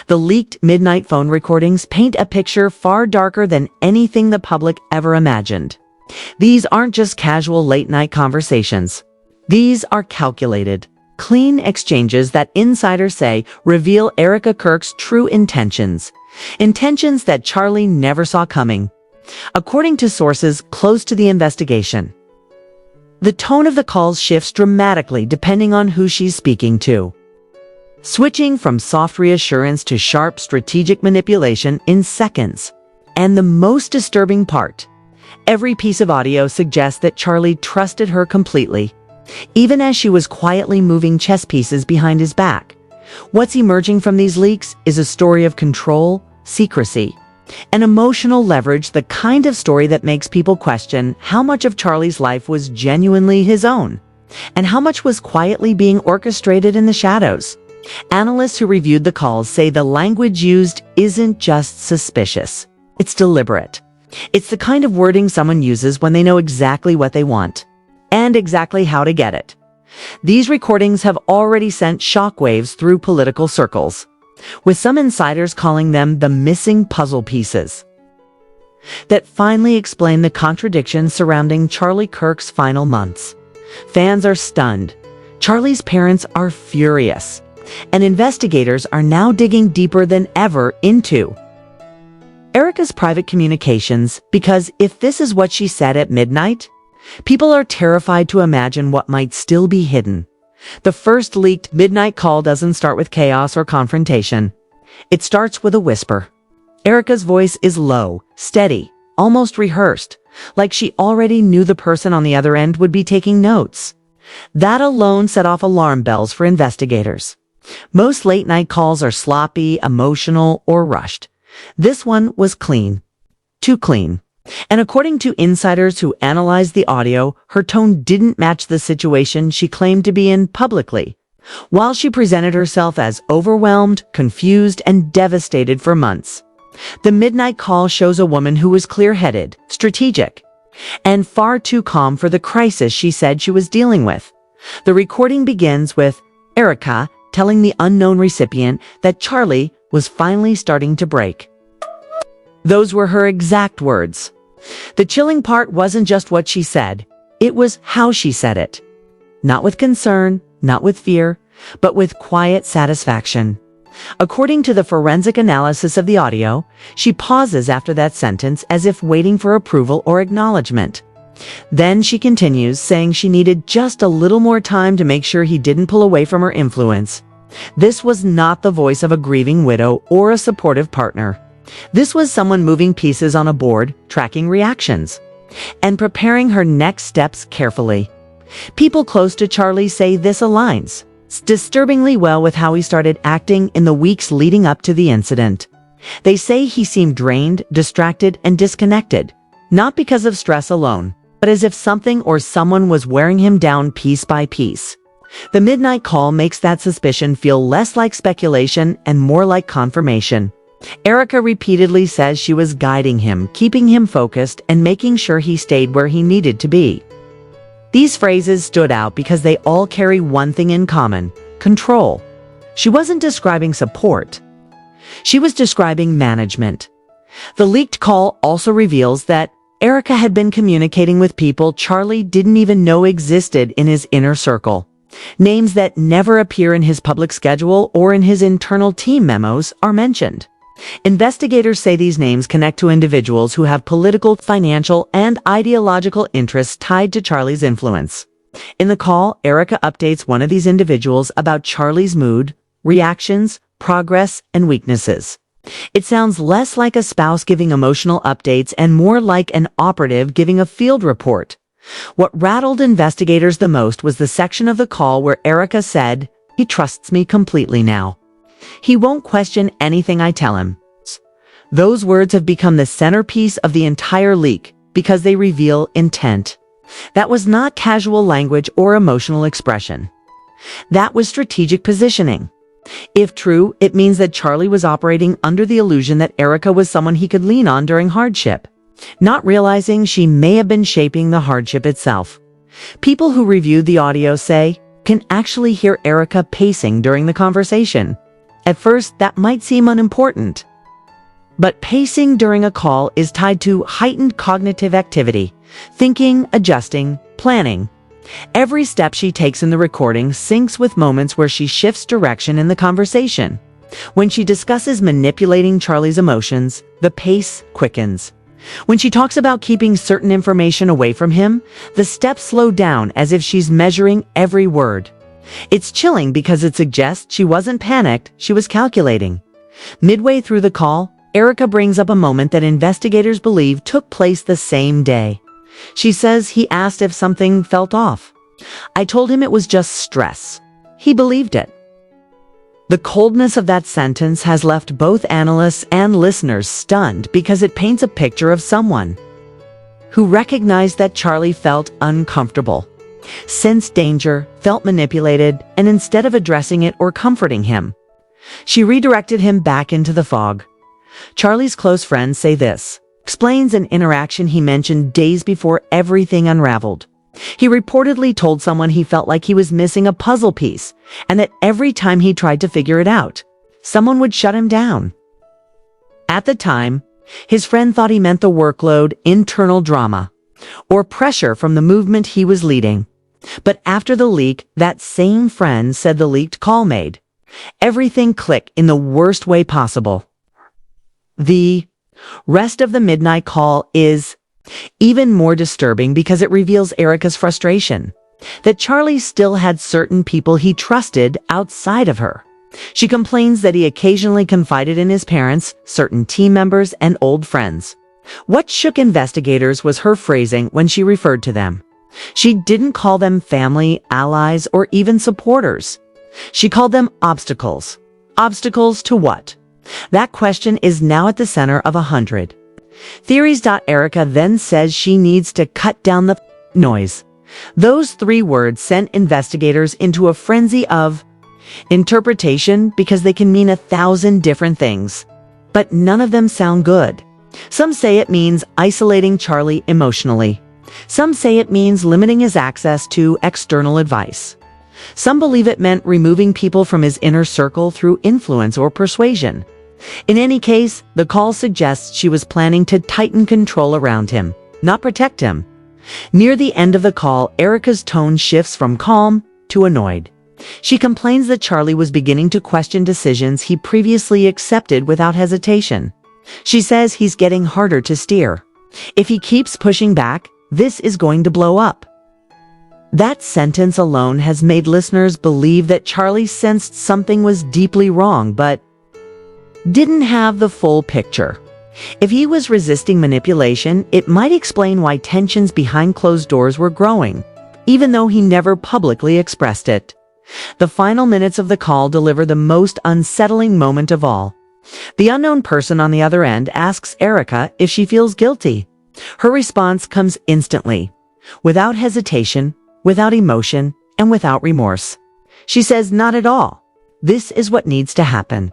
The leaked midnight phone recordings paint a picture far darker than anything the public ever imagined. These aren't just casual late-night conversations. These are calculated, clean exchanges that insiders say reveal Erika Kirk's true intentions. Intentions that Charlie never saw coming. According to sources close to the investigation, the tone of the calls shifts dramatically depending on who she's speaking to, switching from soft reassurance to sharp strategic manipulation in seconds. And the most disturbing part, every piece of audio suggests that Charlie trusted her completely, even as she was quietly moving chess pieces behind his back. What's emerging from these leaks is a story of control, secrecy, and emotional leverage, the kind of story that makes people question how much of Charlie's life was genuinely his own, and how much was quietly being orchestrated in the shadows. Analysts who reviewed the calls say the language used isn't just suspicious, it's deliberate. It's the kind of wording someone uses when they know exactly what they want, and exactly how to get it. These recordings have already sent shockwaves through political circles, with some insiders calling them the missing puzzle pieces that finally explain the contradictions surrounding Charlie Kirk's final months. Fans are stunned, Charlie's parents are furious, and investigators are now digging deeper than ever into Erika's private communications, because if this is what she said at midnight, people are terrified to imagine what might still be hidden. The first leaked midnight call doesn't start with chaos or confrontation. It starts with a whisper. Erika's voice is low, steady, almost rehearsed, like she already knew the person on the other end would be taking notes. That alone set off alarm bells for investigators. Most late-night calls are sloppy, emotional, or rushed. This one was clean. Too clean. And according to insiders who analyzed the audio, her tone didn't match the situation she claimed to be in publicly, while she presented herself as overwhelmed, confused, and devastated for months. The midnight call shows a woman who was clear-headed, strategic, and far too calm for the crisis she said she was dealing with. The recording begins with Erika telling the unknown recipient that Charlie was finally starting to break. Those were her exact words. The chilling part wasn't just what she said, it was how she said it. Not with concern, not with fear, but with quiet satisfaction. According to the forensic analysis of the audio, she pauses after that sentence as if waiting for approval or acknowledgement. Then she continues, saying she needed just a little more time to make sure he didn't pull away from her influence. This was not the voice of a grieving widow or a supportive partner. This was someone moving pieces on a board, tracking reactions, and preparing her next steps carefully. People close to Charlie say this aligns disturbingly well with how he started acting in the weeks leading up to the incident. They say he seemed drained, distracted, and disconnected, not because of stress alone, but as if something or someone was wearing him down piece by piece. The midnight call makes that suspicion feel less like speculation and more like confirmation. Erika repeatedly says she was guiding him, keeping him focused, and making sure he stayed where he needed to be. These phrases stood out because they all carry one thing in common: control. She wasn't describing support. She was describing management. The leaked call also reveals that Erika had been communicating with people Charlie didn't even know existed in his inner circle. Names that never appear in his public schedule or in his internal team memos are mentioned. Investigators say these names connect to individuals who have political, financial, and ideological interests tied to Charlie's influence. In the call, Erika updates one of these individuals about Charlie's mood, reactions, progress, and weaknesses. It sounds less like a spouse giving emotional updates and more like an operative giving a field report. What rattled investigators the most was the section of the call where Erika said, "He trusts me completely now. He won't question anything I tell him." Those words have become the centerpiece of the entire leak because they reveal intent. That was not casual language or emotional expression. That was strategic positioning. If true, it means that Charlie was operating under the illusion that Erika was someone he could lean on during hardship, not realizing she may have been shaping the hardship itself. People who reviewed the audio say can actually hear Erika pacing during the conversation, At first, that might seem unimportant. But pacing during a call is tied to heightened cognitive activity, thinking, adjusting, planning. Every step she takes in the recording syncs with moments where she shifts direction in the conversation. When she discusses manipulating Charlie's emotions, the pace quickens. When she talks about keeping certain information away from him, the steps slow down as if she's measuring every word. It's chilling because it suggests she wasn't panicked, she was calculating. Midway through the call, Erika brings up a moment that investigators believe took place the same day. She says he asked if something felt off. I told him it was just stress. He believed it. The coldness of that sentence has left both analysts and listeners stunned because it paints a picture of someone who recognized that Charlie felt uncomfortable, sensed danger, felt manipulated, and instead of addressing it or comforting him, she redirected him back into the fog. Charlie's close friends say this, explains an interaction he mentioned days before everything unraveled. He reportedly told someone he felt like he was missing a puzzle piece, and that every time he tried to figure it out, someone would shut him down. At the time, his friend thought he meant the workload, internal drama, or pressure from the movement he was leading. But after the leak, that same friend said the leaked call made everything click in the worst way possible. The rest of the midnight call is even more disturbing because it reveals Erika's frustration, that Charlie still had certain people he trusted outside of her. She complains that he occasionally confided in his parents, certain team members, and old friends. What shook investigators was her phrasing when she referred to them. She didn't call them family, allies, or even supporters. She called them obstacles. Obstacles to what? That question is now at the center of 100 theories. Erika then says she needs to cut down the noise. Those 3 words sent investigators into a frenzy of interpretation because they can mean 1,000 different things. But none of them sound good. Some say it means isolating Charlie emotionally. Some say it means limiting his access to external advice. Some believe it meant removing people from his inner circle through influence or persuasion. In any case, the call suggests she was planning to tighten control around him, not protect him. Near the end of the call, Erika's tone shifts from calm to annoyed. She complains that Charlie was beginning to question decisions he previously accepted without hesitation. She says he's getting harder to steer. If he keeps pushing back, this is going to blow up. That sentence alone has made listeners believe that Charlie sensed something was deeply wrong, but didn't have the full picture. If he was resisting manipulation, it might explain why tensions behind closed doors were growing, even though he never publicly expressed it. The final minutes of the call deliver the most unsettling moment of all. The unknown person on the other end asks Erika if she feels guilty. Her response comes instantly, without hesitation, without emotion, and without remorse. She says, "Not at all. This is what needs to happen."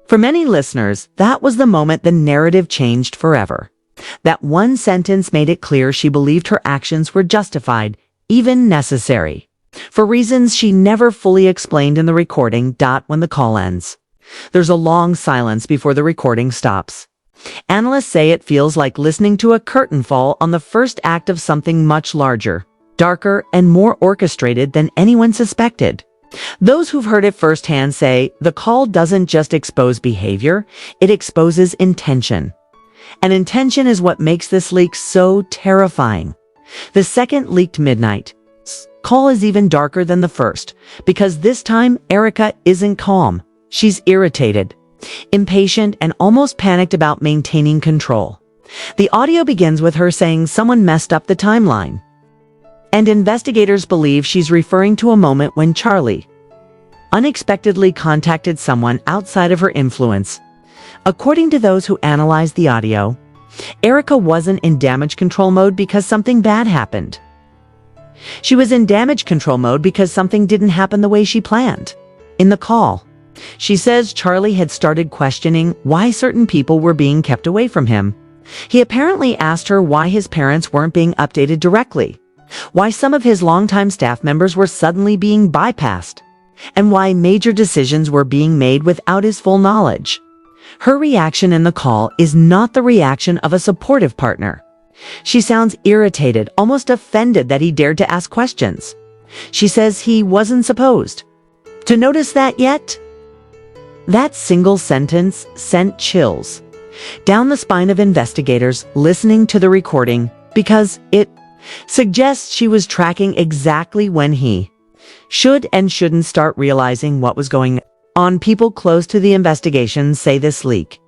For many listeners, that was the moment the narrative changed forever. That one sentence made it clear she believed her actions were justified, even necessary, for reasons she never fully explained in the recording. When the call ends, there's a long silence before the recording stops. Analysts say it feels like listening to a curtain fall on the first act of something much larger, darker, and more orchestrated than anyone suspected. Those who've heard it firsthand say the call doesn't just expose behavior, it exposes intention. And intention is what makes this leak so terrifying. The second leaked midnight call is even darker than the first, because this time Erika isn't calm. She's irritated, impatient, and almost panicked about maintaining control. The audio begins with her saying someone messed up the timeline. And investigators believe she's referring to a moment when Charlie unexpectedly contacted someone outside of her influence. According to those who analyzed the audio, Erika wasn't in damage control mode because something bad happened. She was in damage control mode because something didn't happen the way she planned. In the call, she says Charlie had started questioning why certain people were being kept away from him. He apparently asked her why his parents weren't being updated directly, why some of his longtime staff members were suddenly being bypassed. and why major decisions were being made without his full knowledge. Her reaction in the call is not the reaction of a supportive partner. She sounds irritated, almost offended that he dared to ask questions. She says he wasn't supposed to notice that yet. That single sentence sent chills down the spine of investigators listening to the recording because it suggests she was tracking exactly when he should and shouldn't start realizing what was going on. People close to the investigation say this leak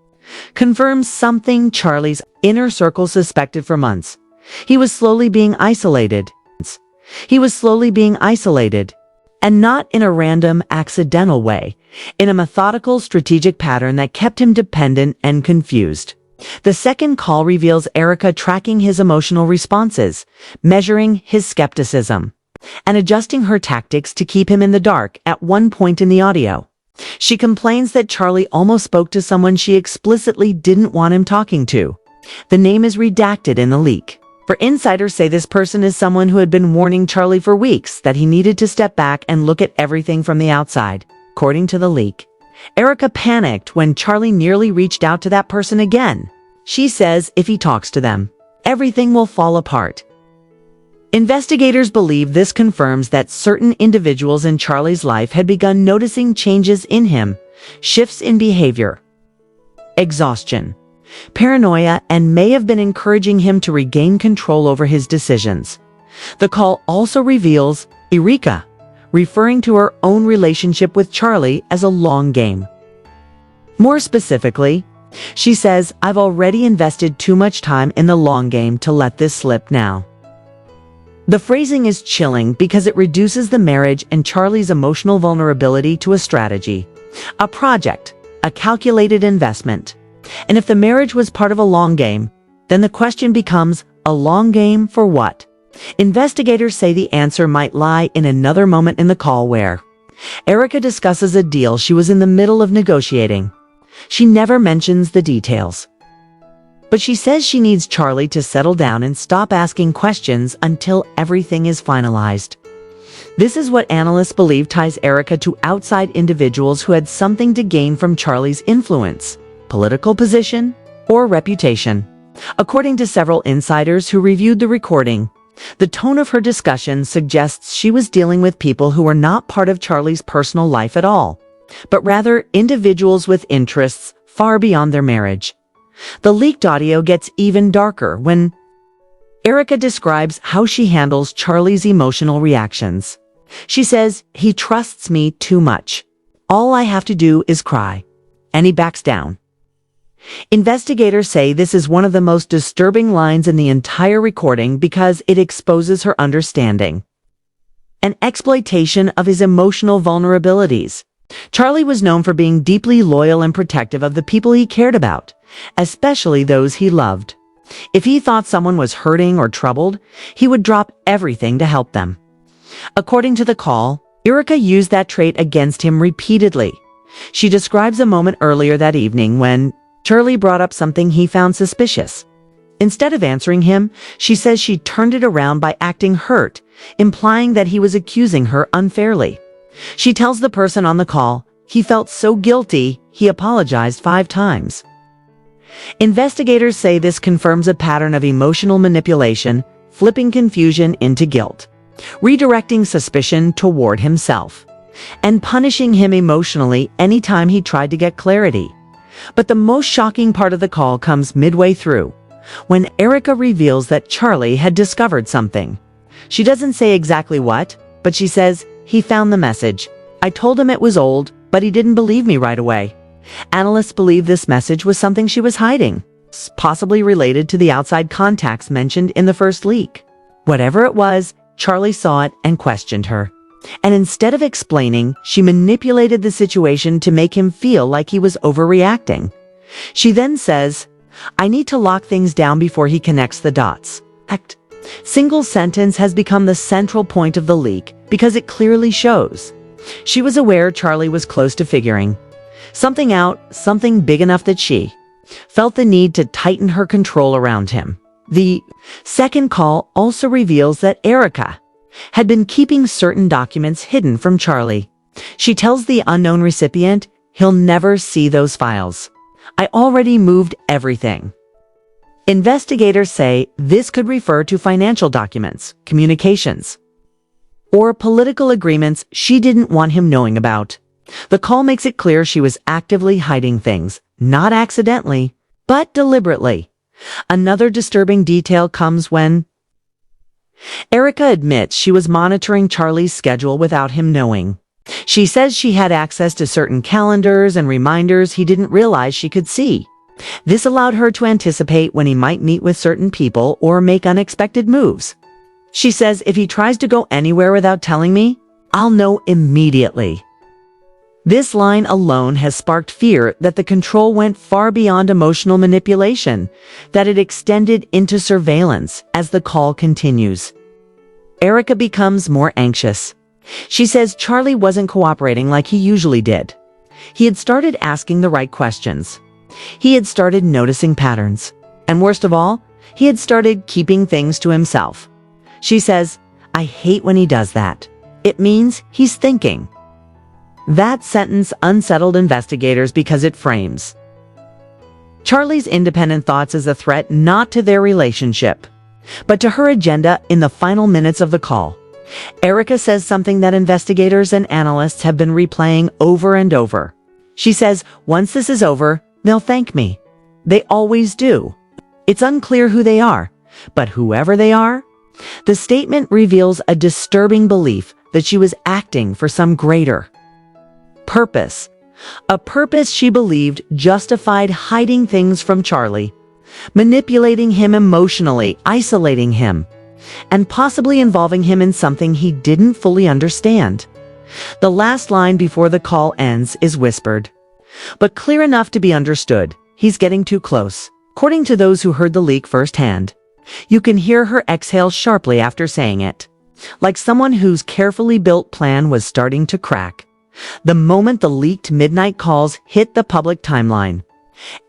confirms something Charlie's inner circle suspected for months. He was slowly being isolated. And not in a random, accidental way, in a methodical, strategic pattern that kept him dependent and confused. The second call reveals Erika tracking his emotional responses, measuring his skepticism, and adjusting her tactics to keep him in the dark. At one point in the audio, she complains that Charlie almost spoke to someone she explicitly didn't want him talking to. The name is redacted in the leak. For insiders say this person is someone who had been warning Charlie for weeks that he needed to step back and look at everything from the outside. According to the leak, Erika panicked when Charlie nearly reached out to that person again. She says if he talks to them, everything will fall apart. Investigators believe this confirms that certain individuals in Charlie's life had begun noticing changes in him, shifts in behavior, exhaustion, paranoia, and may have been encouraging him to regain control over his decisions. The call also reveals Erika referring to her own relationship with Charlie as a long game. More specifically, she says, "I've already invested too much time in the long game to let this slip now." The phrasing is chilling because it reduces the marriage and Charlie's emotional vulnerability to a strategy, a project, a calculated investment. And if the marriage was part of a long game, then the question becomes, a long game for what? Investigators say the answer might lie in another moment in the call where Erika discusses a deal she was in the middle of negotiating. She never mentions the details, but she says she needs Charlie to settle down and stop asking questions until everything is finalized. This is what analysts believe ties Erika to outside individuals who had something to gain from Charlie's influence, political position, or reputation. According to several insiders who reviewed the recording, the tone of her discussion suggests she was dealing with people who were not part of Charlie's personal life at all, but rather individuals with interests far beyond their marriage. The leaked audio gets even darker when Erika describes how she handles Charlie's emotional reactions. She says, "He trusts me too much. All I have to do is cry, and he backs down." Investigators say this is one of the most disturbing lines in the entire recording because it exposes her understanding and exploitation of his emotional vulnerabilities. Charlie was known for being deeply loyal and protective of the people he cared about, especially those he loved. If he thought someone was hurting or troubled, he would drop everything to help them. According to the call, Erika used that trait against him repeatedly. She describes a moment earlier that evening when Charlie brought up something he found suspicious. Instead of answering him, she says she turned it around by acting hurt, implying that he was accusing her unfairly. She tells the person on the call he felt so guilty he apologized 5 times. Investigators say this confirms a pattern of emotional manipulation, flipping confusion into guilt, redirecting suspicion toward himself, and punishing him emotionally anytime he tried to get clarity. But the most shocking part of the call comes midway through, when Erika reveals that Charlie had discovered something. She doesn't say exactly what, but she says, "He found the message. I told him it was old, but he didn't believe me right away." Analysts believe this message was something she was hiding, possibly related to the outside contacts mentioned in the first leak. Whatever it was, Charlie saw it and questioned her. And instead of explaining, she manipulated the situation to make him feel like he was overreacting. She then says, "I need to lock things down before he connects the dots." Single sentence has become the central point of the leak because it clearly shows she was aware Charlie was close to figuring something out, something big enough that she felt the need to tighten her control around him. The second call also reveals that Erika had been keeping certain documents hidden from Charlie. She tells the unknown recipient he'll never see those files. I already moved everything. Investigators say this could refer to financial documents, communications, or political agreements she didn't want him knowing about. The call makes it clear she was actively hiding things, not accidentally, but deliberately. Another disturbing detail comes when Erika admits she was monitoring Charlie's schedule without him knowing. She says she had access to certain calendars and reminders he didn't realize she could see. This allowed her to anticipate when he might meet with certain people or make unexpected moves. She says if he tries to go anywhere without telling me, I'll know immediately. This line alone has sparked fear that the control went far beyond emotional manipulation, that it extended into surveillance as the call continues. Erika becomes more anxious. She says Charlie wasn't cooperating like he usually did. He had started asking the right questions. He had started noticing patterns. And worst of all, he had started keeping things to himself. She says, I hate when he does that. It means he's thinking. That sentence unsettled investigators because it frames Charlie's independent thoughts as a threat not to their relationship, but to her agenda in the final minutes of the call. Erika says something that investigators and analysts have been replaying over and over. She says, once this is over, they'll thank me. They always do. It's unclear who they are, but whoever they are, the statement reveals a disturbing belief that she was acting for some greater purpose. A purpose she believed justified hiding things from Charlie, manipulating him emotionally, isolating him, and possibly involving him in something he didn't fully understand. The last line before the call ends is whispered, but clear enough to be understood. He's getting too close. According to those who heard the leak firsthand, you can hear her exhale sharply after saying it, like someone whose carefully built plan was starting to crack. The moment the leaked midnight calls hit the public timeline,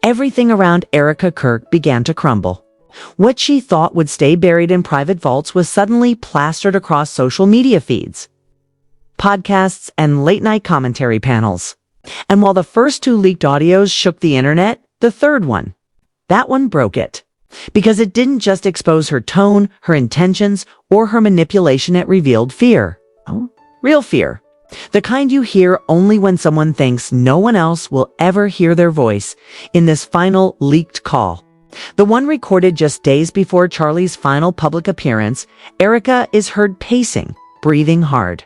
everything around Erika Kirk began to crumble. What she thought would stay buried in private vaults was suddenly plastered across social media feeds, podcasts, and late-night commentary panels. And while the first two leaked audios shook the internet, the third one, that one broke it. Because it didn't just expose her tone, her intentions, or her manipulation, it revealed fear. Oh, real fear. The kind you hear only when someone thinks no one else will ever hear their voice in this final leaked call. The one recorded just days before Charlie's final public appearance, Erika is heard pacing, breathing hard,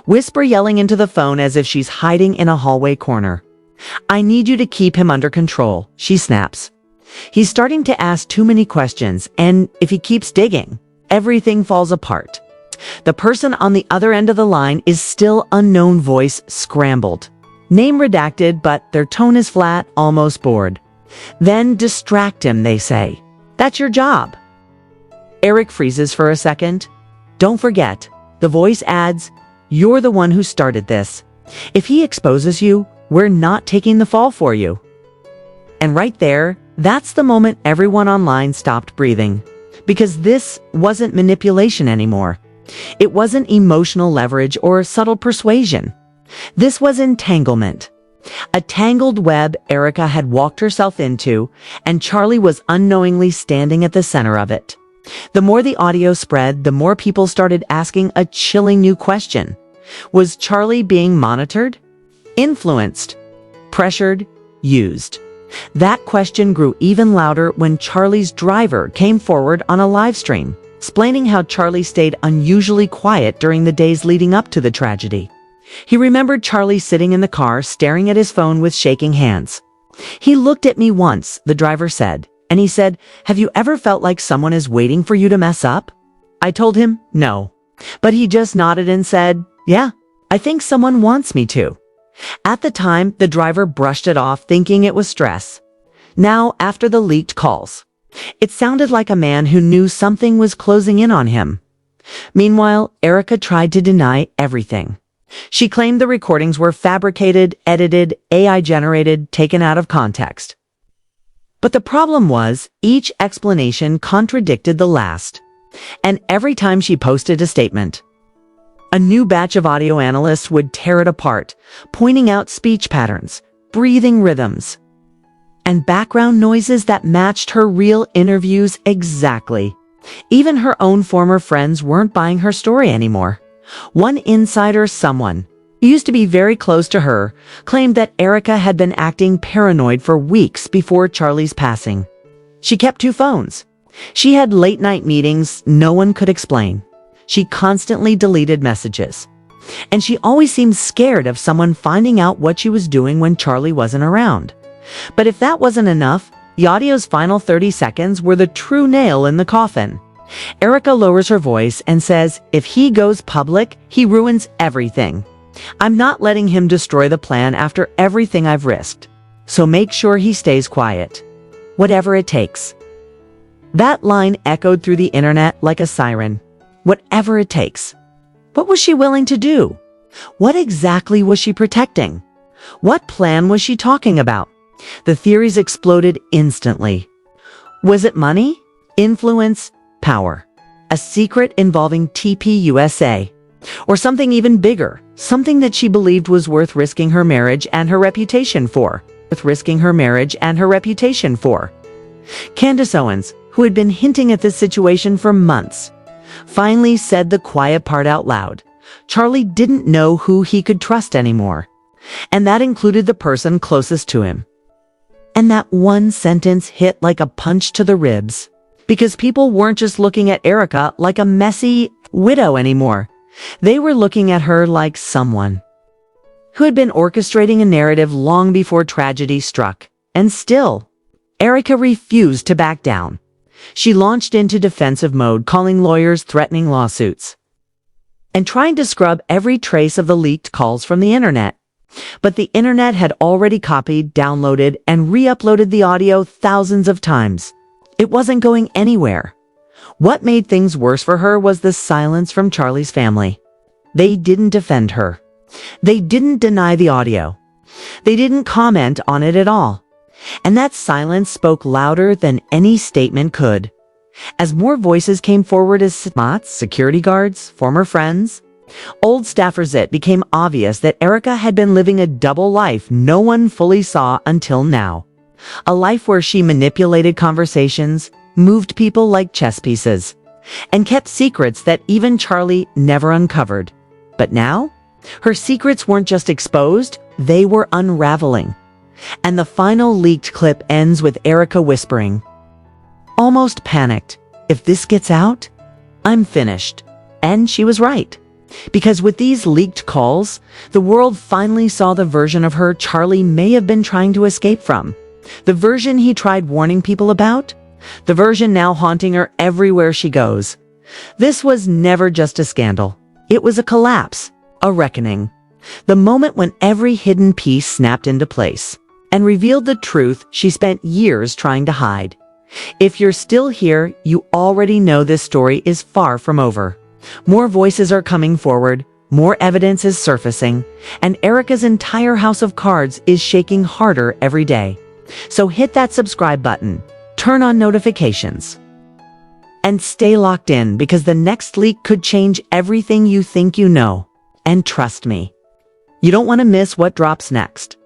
whisper yelling into the phone as if she's hiding in a hallway corner. I need you to keep him under control, she snaps. He's starting to ask too many questions, and if he keeps digging, everything falls apart. The person on the other end of the line is still unknown, voice scrambled. Name redacted, but their tone is flat, almost bored. Then distract him, they say. That's your job. Eric freezes for a second. Don't forget, the voice adds, you're the one who started this. If he exposes you, we're not taking the fall for you. And right there, that's the moment everyone online stopped breathing. Because this wasn't manipulation anymore. It wasn't emotional leverage or subtle persuasion. This was entanglement. A tangled web Erika had walked herself into, and Charlie was unknowingly standing at the center of it. The more the audio spread, the more people started asking a chilling new question. Was Charlie being monitored? Influenced? Pressured? Used? That question grew even louder when Charlie's driver came forward on a live stream, explaining how Charlie stayed unusually quiet during the days leading up to the tragedy. He remembered Charlie sitting in the car, staring at his phone with shaking hands. He looked at me once, the driver said, and he said, have you ever felt like someone is waiting for you to mess up? I told him, no. But he just nodded and said, yeah, I think someone wants me to. At the time, the driver brushed it off, thinking it was stress. Now, after the leaked calls, it sounded like a man who knew something was closing in on him. Meanwhile, Erika tried to deny everything. She claimed the recordings were fabricated, edited, AI-generated, taken out of context. But the problem was, each explanation contradicted the last. And every time she posted a statement, A new batch of audio analysts would tear it apart, pointing out speech patterns, breathing rhythms, and background noises that matched her real interviews exactly. Even her own former friends weren't buying her story anymore. One insider, someone who used to be very close to her, claimed that Erika had been acting paranoid for weeks before Charlie's passing. She kept 2 phones. She had late-night meetings no one could explain. She constantly deleted messages. And she always seemed scared of someone finding out what she was doing when Charlie wasn't around. But if that wasn't enough, the audio's final 30 seconds were the true nail in the coffin. Erika lowers her voice and says, if he goes public, he ruins everything. I'm not letting him destroy the plan after everything I've risked. So make sure he stays quiet. Whatever it takes. That line echoed through the internet like a siren. Whatever it takes. What was she willing to do? What exactly was she protecting? What plan was she talking about? The theories exploded instantly. Was it money? Influence? Power? A secret involving TPUSA? Or something even bigger? Something that she believed was worth risking her marriage and her reputation for? Candace Owens, who had been hinting at this situation for months, finally said the quiet part out loud. Charlie didn't know who he could trust anymore. And that included the person closest to him. And that one sentence hit like a punch to the ribs. Because people weren't just looking at Erika like a messy widow anymore. They were looking at her like someone who had been orchestrating a narrative long before tragedy struck. And still, Erika refused to back down. She launched into defensive mode, calling lawyers, threatening lawsuits, and trying to scrub every trace of the leaked calls from the internet. But the internet had already copied, downloaded, and re-uploaded the audio thousands of times. It wasn't going anywhere. What made things worse for her was the silence from Charlie's family. They didn't defend her. They didn't deny the audio. They didn't comment on it at all. And that silence spoke louder than any statement could. As more voices came forward as spots, security guards, former friends, old staffers, it became obvious that Erika had been living a double life no one fully saw until now. A life where she manipulated conversations, moved people like chess pieces, and kept secrets that even Charlie never uncovered. But now, her secrets weren't just exposed, they were unraveling. And the final leaked clip ends with Erika whispering, almost panicked, if this gets out, I'm finished. And she was right. Because with these leaked calls, the world finally saw the version of her Charlie may have been trying to escape from. The version he tried warning people about. The version now haunting her everywhere she goes. This was never just a scandal. It was a collapse, a reckoning. The moment when every hidden piece snapped into place and revealed the truth she spent years trying to hide. If you're still here, you already know this story is far from over. More voices are coming forward, more evidence is surfacing, and Erika's entire house of cards is shaking harder every day. So hit that subscribe button, turn on notifications, and stay locked in because the next leak could change everything you think you know. And trust me, you don't want to miss what drops next.